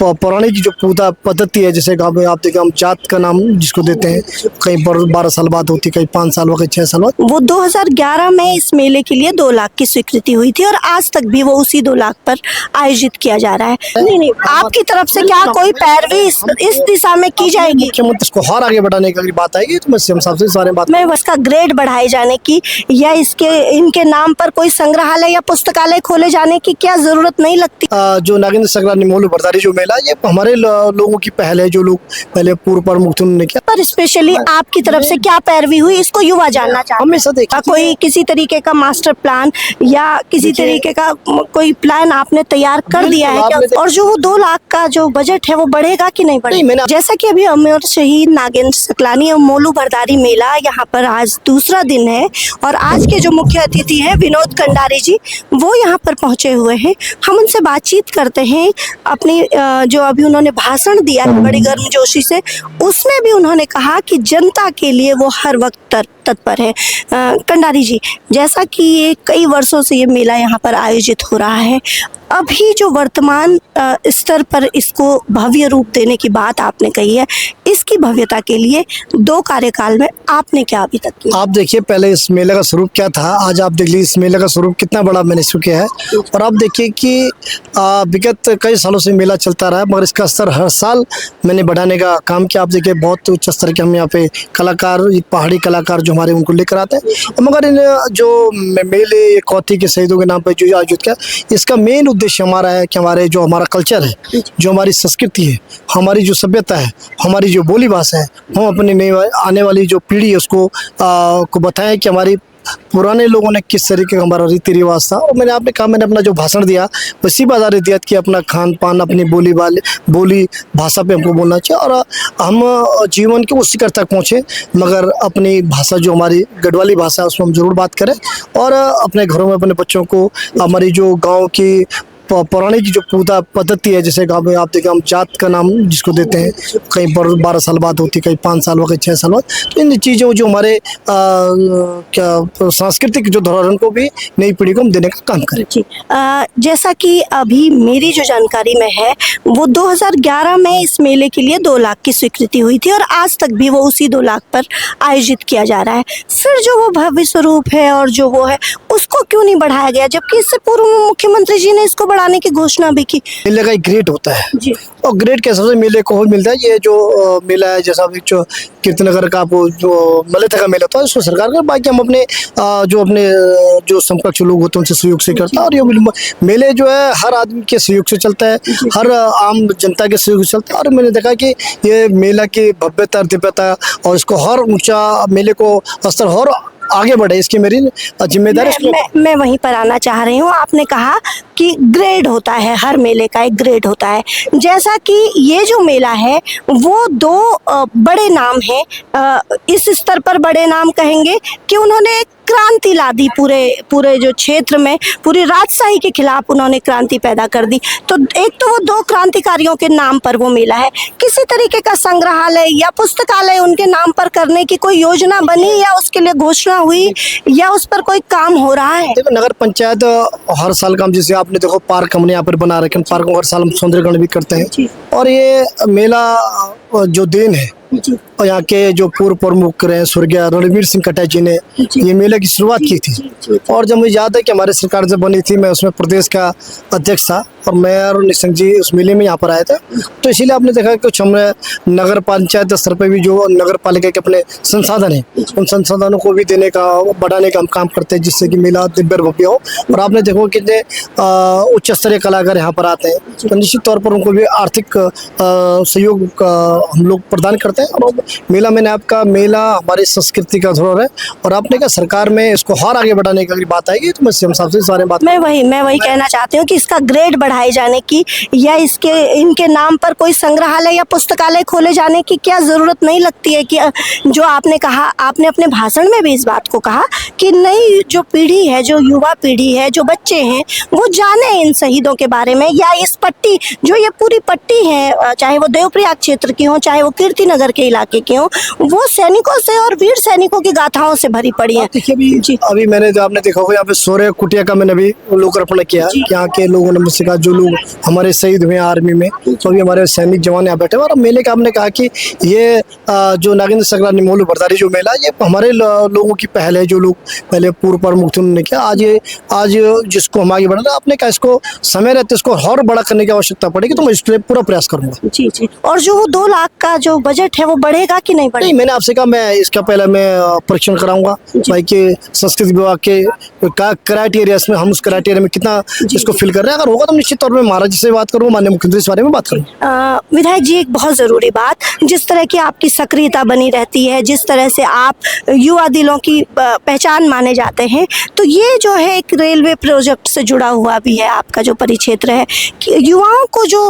पौराणिक जो पूजा पद्धति है, जैसे आप देखें, हम जात का नाम जिसको देते हैं, कहीं 12 साल बाद होती, कहीं 5 साल बाद, कहीं 6 साल बाद। वो 2011 में इस मेले के लिए 2 लाख की स्वीकृति हुई थी और आज तक भी वो उसी 2 लाख पर आयोजित किया जा रहा है। नहीं, आपकी तरफ से क्या कोई पैरवी इस दिशा में की जाएगी? मुख्यमंत्री इसको और आगे बढ़ाने की बात आएगी तो मैं सीएम साहब से सारे बात में इसका ग्रेड बढ़ाए जाने की या इनके नाम पर कोई संग्रहालय या पुस्तकालय खोले जाने की क्या जरूरत नहीं लगती? जो नागेंद्र संग्राम मोलू भरदारी जो मेला, ये हमारे लोगों की पहल है, जो लोग पहले पूर्व प्रमुख थे उन्होंने किया। पर स्पेशली आपकी तरफ से क्या पैरवी हुई, इसको युवा जानना चाहते हैं। हमेशा देखा कोई किसी तरीके का मास्टर प्लान या किसी तरीके का कोई प्लान आपने तैयार कर दिया है क्या? और जो 2 लाख का जो बजट है वो बढ़ेगा कि नहीं बढ़ेगा? जैसा कि अभी अमर शहीद नागेंद्र सकलानी और मोलू भरदारी मेला यहाँ पर आज दूसरा दिन है और आज के जो मुख्य अतिथि हैं विनोद कंडारी जी, वो यहाँ पर पहुंचे हुए हैं। हम उनसे बातचीत करते हैं। अपनी जो अभी उन्होंने भाषण दिया है बड़ी गर्मजोशी से, उसमें भी उन्होंने कहा कि जनता के लिए वो हर वक्त तत्पर है। कंडारी जी, जैसा कि ये कई वर्षों से ये मेला यहाँ पर आयोजित हो रहा है, अभी जो वर्तमान स्तर पर इसको भव्य रूप देने की बात आपने कही है, इसकी भव्यता के लिए 2 कार्यकाल में आपने क्या अभी तक किया? आप देखिए, पहले इस मेले का स्वरूप क्या था, आज आप देख लीजिए इस मेले का स्वरूप कितना बड़ा मैंने चुके है। और आप देखिए कि विगत कई सालों से मेला चलता रहा, मगर इसका स्तर हर साल मैंने बढ़ाने का काम किया। आप देखिए बहुत उच्च स्तर के हम यहाँ पे कलाकार, पहाड़ी कलाकार जो हमारे, उनको लेकर आते हैं। मगर इन जो मेले कौथी के शहीदों के नाम पर जो आयोजित किया, इसका मेन उद्देश्य हमारा है कि हमारा कल्चर है, जो हमारी संस्कृति है, हमारी जो सभ्यता है, हमारी जो बोली भाषा है, हम अपनी नई आने वाली जो पीढ़ी है उसको को बताएं कि हमारी पुराने लोगों ने किस तरीके का हमारा रीति रिवाज था। और मैंने अपना जो भाषण दिया वैसी बात दिया कि अपना खान पान, अपनी बोली भाषा पे हमको बोलना चाहिए और हम जीवन के उस शिखर तक पहुँचे, मगर अपनी भाषा जो हमारी गढ़वाली भाषा है उसमें हम जरूर बात करें और अपने घरों में अपने बच्चों को हमारी जो गाँव की पौराणिक जो पूजा पद्धति है, जैसे आप देखें, हम जात का नाम जिसको देते हैं, कहीं 12 साल बाद होती, कहीं 5 साल बाद, कहीं 6 साल बाद। तो इन चीज़ों जो हमारे सांस्कृतिक जो धरोहर को भी नई पीढ़ी को हम देने का काम करें। जी, जैसा कि अभी मेरी जो जानकारी में है, वो 2011 में इस मेले के लिए 2 लाख की स्वीकृति हुई थी और आज तक भी वो उसी 2 लाख पर आयोजित किया जा रहा है। फिर जो वो भव्य स्वरूप है और जो वो है, उसको क्यों नहीं बढ़ाया गया, जबकि इससे पूर्व मुख्यमंत्री जी ने इसको बढ़ाने की घोषणा भी की? मेले का एक ग्रेड होता है जी, और ग्रेड के हिसाब से मेले को मिलता है। ये जो मेला है, जैसा जो कीर्तिनगर का वो जो मलेथा का मेला होता है, उसको सरकार का, बाकी हम अपने जो समकक्ष लोग होते हैं उनसे सहयोग से करता है। और ये मेले जो है हर आदमी के सहयोग से चलता है, हर आम जनता के सहयोग से चलता है। और मैंने देखा कि ये मेला की भव्यता, दिव्यता और इसको हर ऊंचा मेले को स्तर और आगे बढ़े, इसकी मेरी जिम्मेदारी। मैं वहीं पर आना चाह रही हूँ। आपने कहा कि ग्रेड होता है, हर मेले का एक ग्रेड होता है। जैसा कि ये जो मेला है वो 2 बड़े नाम हैं, इस स्तर पर बड़े नाम कहेंगे कि उन्होंने क्रांति ला दी पूरे जो क्षेत्र में, पूरी राजशाही के खिलाफ उन्होंने क्रांति पैदा कर दी। तो एक तो वो 2 क्रांतिकारियों के नाम पर वो मेला है। किसी तरीके का संग्रहालय या पुस्तकालय उनके नाम पर करने की कोई योजना बनी या उसके लिए घोषणा हुई या उस पर कोई काम हो रहा है? देखो, नगर पंचायत हर साल काम, जैसे आपने देखो पार्क हमने यहाँ पर बना रखे, पार्क में हर साल हम सौंदर्यकरण भी करते हैं। और ये मेला जो देन है और यहाँ के जो पूर्व प्रमुख रहे स्वर्गीय रणवीर सिंह कटाई जी ने ये मेले की शुरुआत की थी। और जब मुझे याद है कि हमारी सरकार जब बनी थी, मैं उसमें प्रदेश का अध्यक्ष था और मेयर और निशंक जी उस मेले में यहाँ पर आए थे। तो इसीलिए आपने देखा कि कुछ हमने नगर पंचायत स्तर पर भी जो नगर पालिका के अपने संसाधन है, उन संसाधनों को भी देने का, बढ़ाने का हम काम करते हैं, जिससे कि मेला दिव्य भव्य हो। और आपने देखो कितने उच्च स्तरीय कलाकार यहाँ पर आते हैं, तो निश्चित तौर पर उनको भी आर्थिक सहयोग हम लोग प्रदान करते हैं। और मेला मेला हमारी संस्कृति का धरोहर है और आपने कहा सरकार में इसको और आगे बढ़ाने की बात आएगी तो मैं सीएम साहब से इस बारे में बात। मैं वही कहना चाहती हूँ कि इसका ग्रेड बढ़ाए जाने की या इनके नाम पर कोई संग्रहालय या पुस्तकालय खोले जाने की क्या जरूरत नहीं लगती है? कि जो आपने कहा, आपने अपने भाषण में भी इस बात को कहा कि नई जो पीढ़ी है, जो युवा पीढ़ी है, जो बच्चे हैं, वो जाने इन शहीदों के बारे में, या इस पट्टी, जो ये पूरी पट्टी है, चाहे वो देवप्रयाग क्षेत्र की हो, चाहे वो कीर्तिनगर के इलाके की हूँ, वो सैनिकों से और वीर सैनिकों की गाथाओं से भरी पड़ी है। देखिए अभी मैंने जो आपने देखा होगा यहाँ पे शौर्य कुटिया का मैंने अभी लोकार्पण किया कि यहाँ के लोगों ने मुझसे कहा जो लोग हमारे शहीद हुए आर्मी में, तो अभी हमारे सैनिक जवान यहाँ बैठे हुए। और मेले का आपने कहा कि ये जो नागेंद्र सकरा निमोलू भरतारी जो मेला, ये हमारे लोगों की पहल है, जो लोग पहले पूर्व प्रमुख थे उन्होंने किया। आज जिसको हम आगे बढ़ा, आपने कहा इसको समय रहते इसको और बड़ा करने की आवश्यकता पड़ेगी, तो मैं इसके लिए पूरा प्रयास करूंगा। जी जी। और जो 2 लाख का जो बजट है वो बढ़ेगा कि नहीं बढ़ेगा? नहीं, मैंने आपसे कहा मैं इसका पहले मैं परीक्षण कराऊंगा भाई के संस्कृति विभाग के क्राइटेरिया में, हम उस क्राइटेरिया में कितना इसको फिल कर रहे हैं। अगर होगा तो निश्चित तौर पर महाराज जी से बात करूँ, माननीय मुख्यमंत्री इस बारे में बात करूँ। विधायक जी, एक बहुत जरूरी बात, जिस तरह की आपकी सक्रियता बनी रहती है, जिस तरह से आप युवा दिलों की पहचान माने जाते हैं, तो ये जो है एक रेलवे प्रोजेक्ट से जुड़ा हुआ भी है आपका जो परिक्षेत्र है, कि युवाओं को जो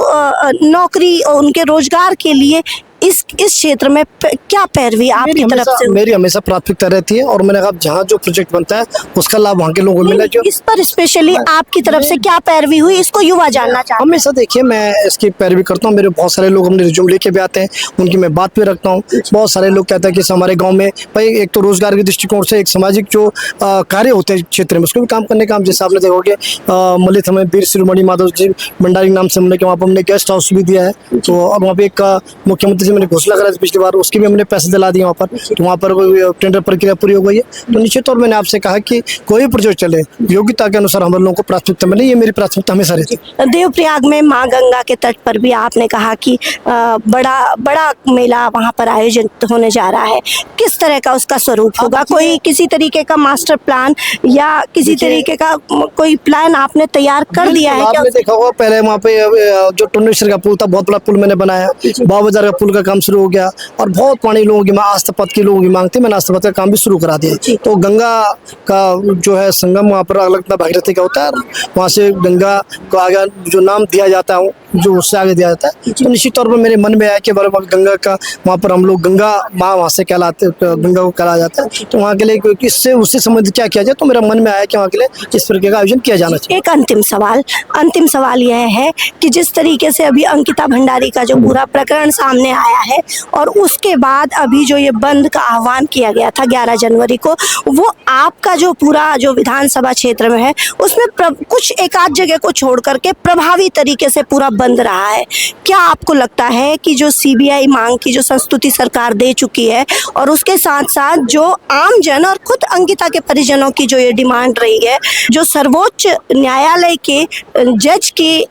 नौकरी और उनके रोजगार के लिए इस क्षेत्र में क्या पैरवी आपकी तरफ से? मेरी हमेशा प्राथमिकता रहती है, और मैंने कहा जहाँ जो प्रोजेक्ट बनता है उसका लाभ वहाँ के लोगों को मिले। जो इस पर स्पेशली आपकी तरफ से क्या पैरवी हुई, इसको युवा जानना चाहते हैं। हमेशा देखिए मैं इसकी पैरवी करता हूँ। मेरे बहुत सारे लोग अपने रिज्यूम लेके भी आते हैं, उनकी मैं बात भी रखता हूँ। बहुत सारे लोग कहते हैं कि हमारे गाँव में भाई एक तो रोजगार के दृष्टिकोण से, एक सामाजिक जो कार्य होते हैं क्षेत्र में, उसको भी काम करने का हम, जैसे आपने देखोगे मलित हमें वीर शिरोमणि माधव जी भंडारी नाम से हमने वहाँ पर हमने गेस्ट हाउस भी दिया है। तो अब वहाँ पे एक मुख्यमंत्री से मैंने घोषणा करा पिछली बार, उसके भी हमने पैसे दिला दिए वहाँ पर, तो वहाँ पर टेंडर प्रक्रिया पूरी हो गई है। तो निश्चित तौर मैंने आपसे कहा कि कोई प्रोजेक्ट चले योग्यता के अनुसार हम लोगों को प्राथमिकता मिले, ये मेरी प्राथमिकता हमेशा रहती है। देवप्रयाग में माँ गंगा के तट पर भी आपने कहा कि बड़ा मेला वहाँ पर आयोजित होने जा रहा है, किस तरह का उसका स्वरूप होगा? कोई किसी तरीके का मास्टर प्लान या किसी तरीके का कोई प्लान आपने तैयार कर दिया है? आपने देखा होगा पहले वहाँ पे जो टुंडेश्वर का पुल था, बहुत बड़ा पुल मैंने बनाया, 52,000 का पुल का काम शुरू हो गया, और बहुत पानी लोगों की आस्थापद की लोगों की मांग थी, मैंने आस्थापद का काम भी शुरू करा दिया। तो गंगा का जो है संगम वहाँ पर अलग भागीरथी का होता है, वहाँ से गंगा को आगे जो नाम दिया जाता है, जो उससे आगे दिया जाता है, तो निश्चित तौर पर मेरे मन में आया कि गंगा का वहाँ पर हम लोग गंगा माँ वहाँ से कहलाते, गंगा को कहा जाता है, तो वहाँ के लिए इससे उससे संबंधित क्या किया जाए, तो मेरा मन में आया कि वहाँ के लिए इस प्रकार का आयोजन किया जाना चाहिए। एक अंतिम सवाल यह है कि जिस तरीके से अभी अंकिता भंडारी का जो पूरा प्रकरण सामने आया है, और उसके बाद अभी जो ये बंद का आह्वान किया गया था 11 जनवरी को, वो आपका जो पूरा जो विधानसभा क्षेत्र में है उसमें कुछ एक आध जगह को छोड़ करके प्रभावी तरीके से पूरा बंद रहा है। क्या आपको लगता है कि जो सीबीआई मांग की जो संस्तुति सरकार दे चुकी है, और उसके साथ साथ जो आम जन और खुद अंकिता के परिजनों की जो ये डिमांड रही है, जो सर्वोच्च न्यायालय के जज की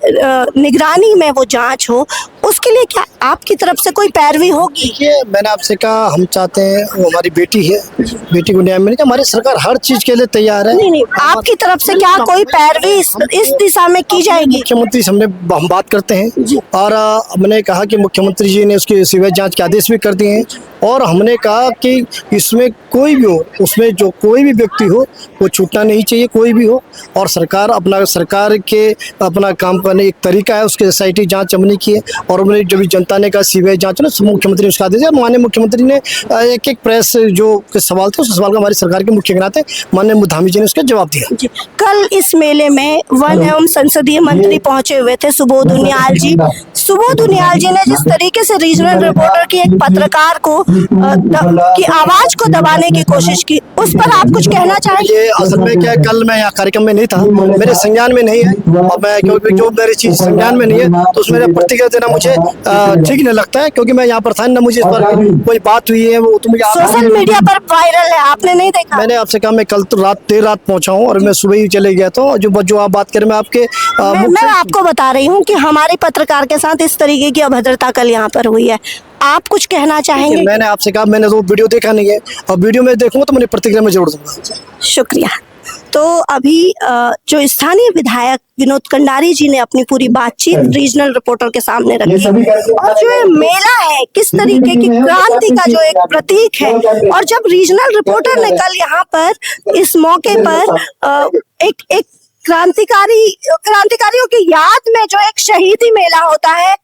निगरानी में वो जांच हो, उसके लिए क्या आपकी तरफ से कोई पैरवी होगी? मैंने आपसे कहा हम चाहते हैं, वो हमारी बेटी है, बेटी को न्याय मिले, हमारी सरकार हर चीज के लिए तैयार है। नहीं, आपकी तरफ से क्या कोई पैरवी इस दिशा में की जाएगी? मुख्यमंत्री से हम बात करते हैं, और हमने कहा कि मुख्यमंत्री जी ने उसकी सीबीआई जांच के आदेश भी कर दिए हैं, और हमने कहा कि इसमें कोई भी हो, उसमें जो कोई भी व्यक्ति हो वो छूटना नहीं चाहिए, कोई भी हो। और सरकार के अपना काम करने एक तरीका है, उसके SIT जांच हमने की है, और उन्होंने जब मुख्यमंत्री ने कहा सीबीआई जांच ना, मुख्यमंत्री ने उसका आदेश दिया। माननीय मुख्यमंत्री ने एक प्रेस जो सवाल थे, उस सवाल का हमारी सरकार के मुख्य नाते माननीय धामी जी ने उसका जवाब दिया। कल इस मेले में वन एवं संसदीय मंत्री पहुंचे हुए थे, सुबोध उनियाल जी। सुबोध उनियाल जी ने जिस तरीके से रीजनल रिपोर्टर की एक पत्रकार को की आवाज को दबाने की कोशिश की, उस पर आप कुछ कहना चाहेंगे? असल में क्या, कल मैं यहाँ कार्यक्रम में नहीं था, मेरे संज्ञान में नहीं है, और मैं क्योंकि जो मेरी चीज संज्ञान में नहीं है तो उसमें प्रतिक्रिया देना मुझे ठीक नहीं लगता है, क्योंकि मैं यहाँ पर था ना, मुझे इस पर कोई बात हुई है वो तो मुझे सोशल मीडिया पर वायरल है, आपने नहीं देखा? मैंने आपसे कहा मैं कल तो देर रात पहुंचा हूँ, और मैं सुबह ही चले गया था। जो आप बात करें, मैं आपके मैं आपको बता रही हूँ कि हमारे पत्रकार के साथ इस तरीके की अभद्रता कल यहाँ पर हुई है, आप कुछ कहना चाहेंगे? मैंने आपसे कहा मैंने तो वीडियो देखा नहीं है, और वीडियो में देखूंगा तो मैंने प्रतिक्रिया में जरूर दूंगा। शुक्रिया। तो अभी जो स्थानीय विधायक विनोद कंडारी जी ने अपनी पूरी बातचीत रीजनल रिपोर्टर के सामने रखी, और जो ये मेला है किस तरीके की क्रांति का जो एक प्रतीक है, और जब रीजनल रिपोर्टर ने कल यहाँ पर इस मौके पर एक क्रांतिकारियों की याद में जो एक शहीदी मेला होता है,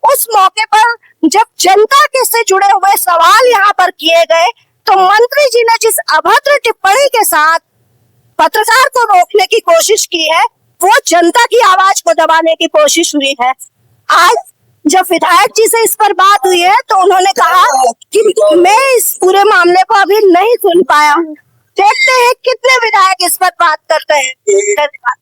उस मौके पर जब जनता के से जुड़े हुए सवाल यहाँ पर किए गए, तो मंत्री जी ने जिस अभद्र टिप्पणी के साथ पत्रकार को रोकने की कोशिश की है, वो जनता की आवाज को दबाने की कोशिश हुई है। आज जब विधायक जी से इस पर बात हुई है तो उन्होंने कहा कि मैं इस पूरे मामले को अभी नहीं सुन पाया हूँ। देखते हैं कितने विधायक इस पर बात करते हैं। धन्यवाद।